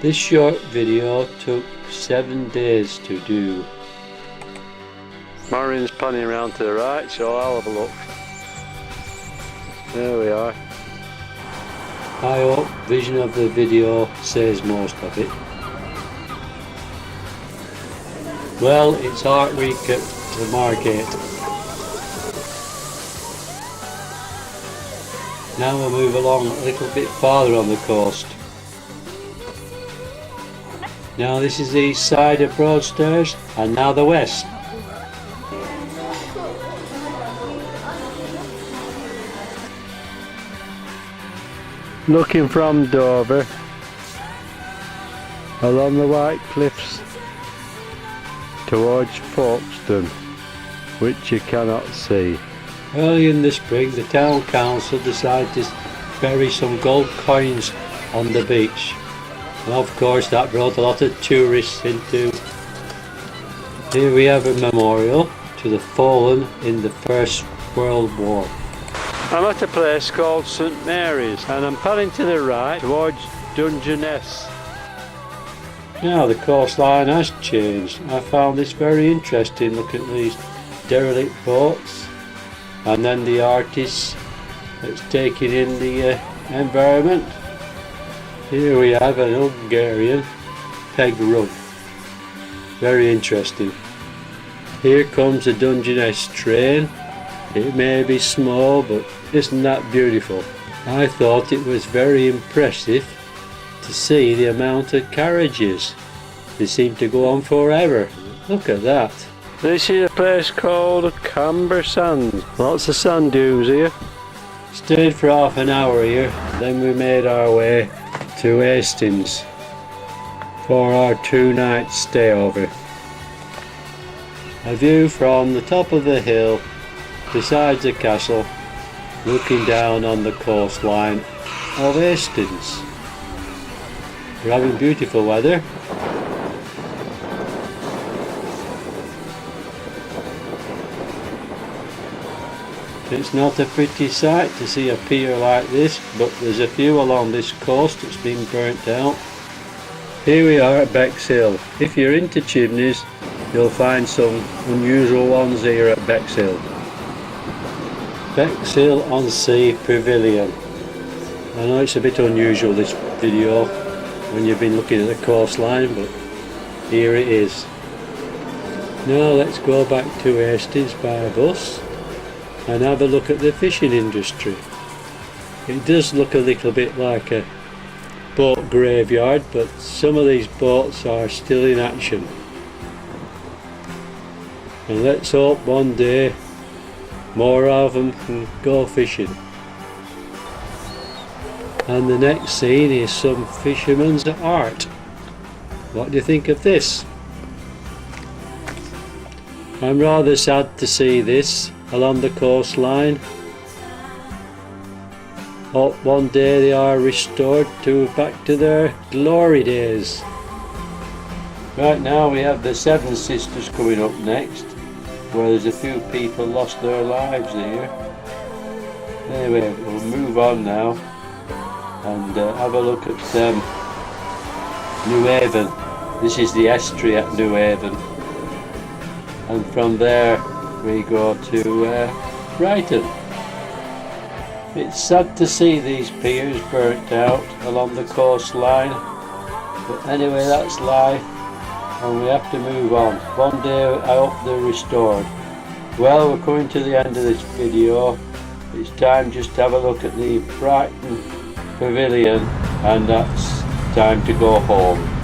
This short video took 7 days to do. Marion's panning around to the right, so I'll have a look. There we are. I hope vision of the video says most of it. Well, it's Art Week at the market. Now we'll move along a little bit farther on the coast. Now this is the east side of Broadstairs, and now the west. Looking from Dover, along the White Cliffs, towards Folkestone, which you cannot see. Early in the spring, the town council decided to bury some gold coins on the beach. And of course that brought a lot of tourists into. Here we have a memorial to the fallen in the First World War. I'm at a place called St Mary's, and I'm panning to the right towards Dungeness. Now the coastline has changed. I found this very interesting. Look at these derelict boats, and then the artists that's taking in the environment. Here we have an Hungarian peg rug. Very interesting. Here comes the Dungeness train. It may be small, but isn't that beautiful? I thought it was very impressive to see the amount of carriages. They seem to go on forever. Look at that. This is a place called Camber Sands. Lots of sand dunes here. Stayed for half an hour here, then we made our way to Hastings for our 2-night stay over. A view from the top of the hill besides the castle, looking down on the coastline of Hastings. We're having beautiful weather. It's not a pretty sight to see a pier like this, but there's a few along this coast that's been burnt out. Here we are at Bexhill. If you're into chimneys, you'll find some unusual ones here at Bexhill. Bexhill on Sea Pavilion. I know it's a bit unusual, this video, when you've been looking at the coastline, but here it is. Now let's go back to Hastings by bus and have a look at the fishing industry. It does look a little bit like a boat graveyard, but some of these boats are still in action. And let's hope one day more of them can go fishing. And the next scene is some fisherman's art. What do you think of this? I'm rather sad to see this along the coastline. Hope one day they are restored back to their glory days. Right now we have the Seven Sisters coming up next, where there's a few people lost their lives here. Anyway, we'll move on now and have a look at New Haven. This is the estuary at New Haven, and from there we go to Brighton. It's sad to see these piers burnt out along the coastline, but anyway, that's life and we have to move on. One day I hope they're restored. Well, we're coming to the end of this video. It's time just to have a look at the Brighton Pavilion, and that's time to go home.